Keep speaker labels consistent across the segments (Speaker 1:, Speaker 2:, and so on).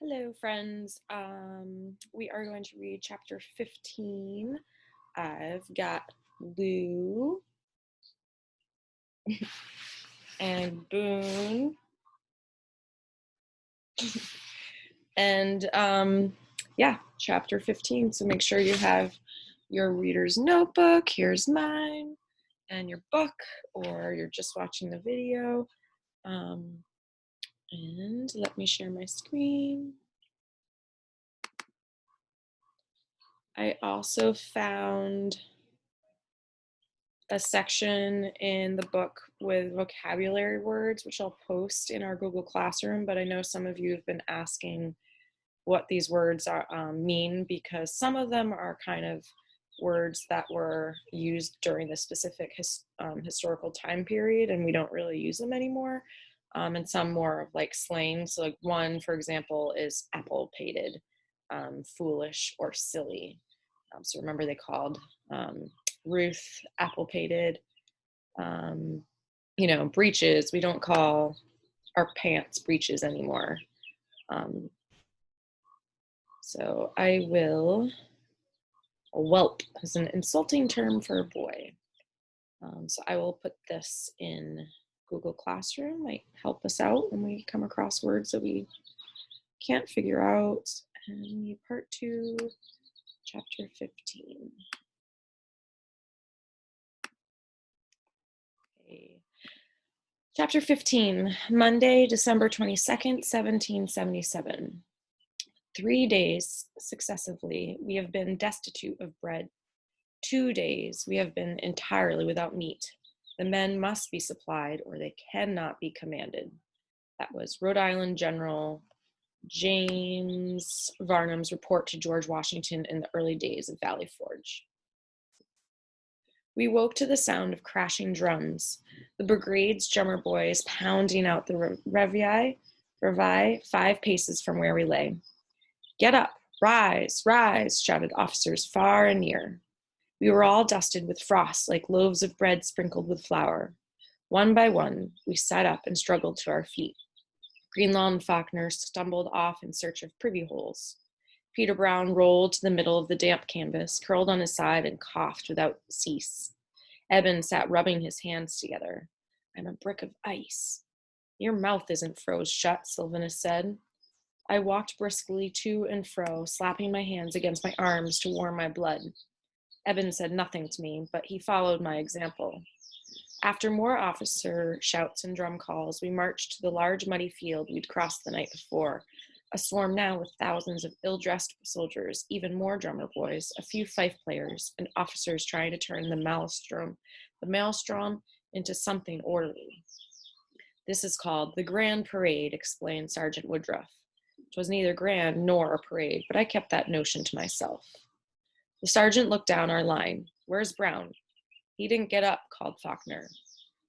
Speaker 1: Hello, friends. We are going to read chapter 15. I've got Lou and Boone. And yeah, chapter 15. So make sure you have your reader's notebook. Here's mine, and your book, or you're just watching the video. And let me share my screen. I also found a section in the book with vocabulary words, which I'll post in our Google Classroom, but I know some of you have been asking what these words are, mean, because some of them are kind of words that were used during the specific historical time period, and we don't really use them anymore, and some more of like slang. So like one, for example, is apple-pated, foolish or silly. So remember they called Ruth apple-pated. Breeches, we don't call our pants breeches anymore. So a whelp is an insulting term for a boy. So I will put this in Google Classroom, might help us out when we come across words that we can't figure out. And part 2, chapter 15. Okay. Chapter 15, Monday, December 22nd, 1777. 3 days successively we have been destitute of bread. 2 days we have been entirely without meat. The men must be supplied or they cannot be commanded. That was Rhode Island General James Varnum's report to George Washington in the early days of Valley Forge. We woke to the sound of crashing drums, the brigade's drummer boys pounding out the reveille 5 paces from where we lay. Get up, rise, rise, shouted officers far and near. We were all dusted with frost like loaves of bread sprinkled with flour. One by one, we sat up and struggled to our feet. Greenlaw and Faulkner stumbled off in search of privy holes. Peter Brown rolled to the middle of the damp canvas, curled on his side, and coughed without cease. Eben sat rubbing his hands together. I'm a brick of ice. Your mouth isn't froze shut, Sylvanus said. I walked briskly to and fro, slapping my hands against my arms to warm my blood. Eben said nothing to me, but he followed my example. After more officer shouts and drum calls, we marched to the large muddy field we'd crossed the night before, a swarm now with thousands of ill-dressed soldiers, even more drummer boys, a few fife players, and officers trying to turn the maelstrom into something orderly. This is called the Grand Parade, explained Sergeant Woodruff. It was neither grand nor a parade, but I kept that notion to myself. The sergeant looked down our line. Where's Brown? He didn't get up, called Faulkner.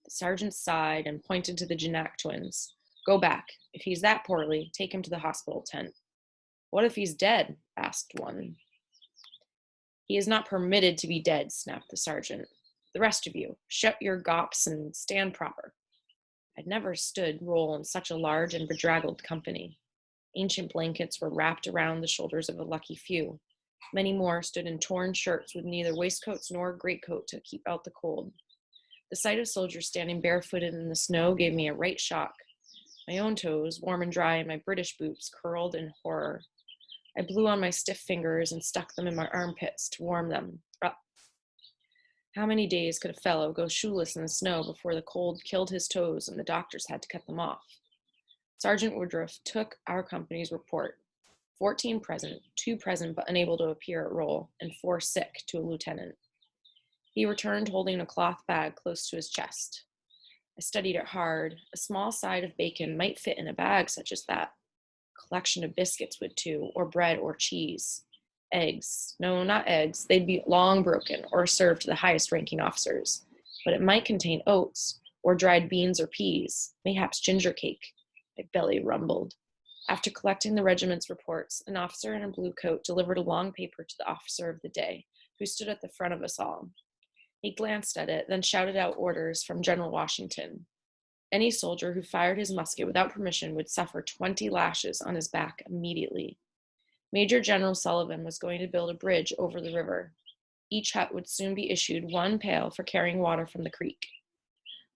Speaker 1: The sergeant sighed and pointed to the Janak twins. Go back. If he's that poorly, take him to the hospital tent. What if he's dead? Asked one. He is not permitted to be dead, snapped the sergeant. The rest of you, shut your gops and stand proper. I'd never stood roll in such a large and bedraggled company. Ancient blankets were wrapped around the shoulders of a lucky few. Many more stood in torn shirts with neither waistcoats nor greatcoat to keep out the cold. The sight of soldiers standing barefooted in the snow gave me a right shock. My own toes, warm and dry in my British boots, curled in horror. I blew on my stiff fingers and stuck them in my armpits to warm them up. How many days could a fellow go shoeless in the snow before the cold killed his toes and the doctors had to cut them off? Sergeant Woodruff took our company's report. 14 present, 2 present but unable to appear at roll, and 4 sick to a lieutenant. He returned holding a cloth bag close to his chest. I studied it hard. A small side of bacon might fit in a bag such as that. A collection of biscuits would too, or bread or cheese. Eggs. No, not eggs. They'd be long broken or served to the highest ranking officers. But it might contain oats, or dried beans or peas, mayhaps ginger cake. My belly rumbled. After collecting the regiment's reports, an officer in a blue coat delivered a long paper to the officer of the day, who stood at the front of us all. He glanced at it, then shouted out orders from General Washington. Any soldier who fired his musket without permission would suffer 20 lashes on his back immediately. Major General Sullivan was going to build a bridge over the river. Each hut would soon be issued one pail for carrying water from the creek.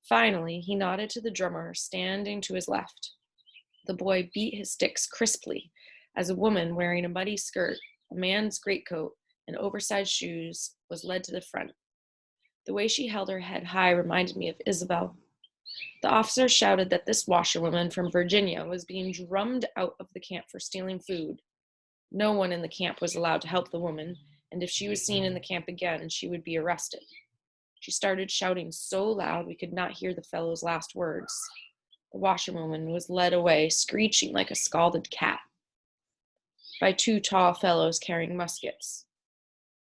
Speaker 1: Finally, he nodded to the drummer standing to his left. The boy beat his sticks crisply as a woman wearing a muddy skirt, a man's greatcoat, and oversized shoes was led to the front. The way she held her head high reminded me of Isabel. The officer shouted that this washerwoman from Virginia was being drummed out of the camp for stealing food. No one in the camp was allowed to help the woman, and if she was seen in the camp again, she would be arrested. She started shouting so loud we could not hear the fellow's last words. The washerwoman was led away, screeching like a scalded cat, by two tall fellows carrying muskets.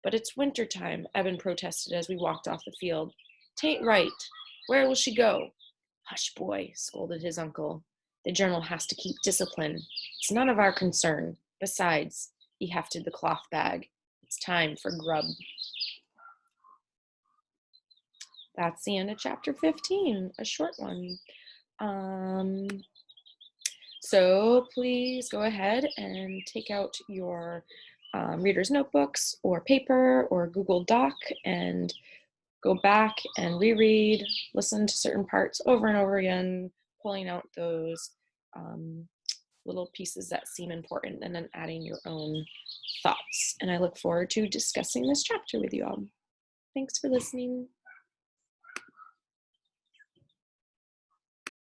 Speaker 1: But it's winter time, Eben protested as we walked off the field. "'Tain't right. Where will she go?" "Hush, boy," scolded his uncle. "The general has to keep discipline. It's none of our concern. Besides," he hefted the cloth bag, "it's time for grub." That's the end of chapter 15, a short one. So please go ahead and take out your reader's notebooks or paper or Google Doc and go back and reread, listen to certain parts over and over again, pulling out those little pieces that seem important and then adding your own thoughts. And I look forward to discussing this chapter with you all. Thanks for listening.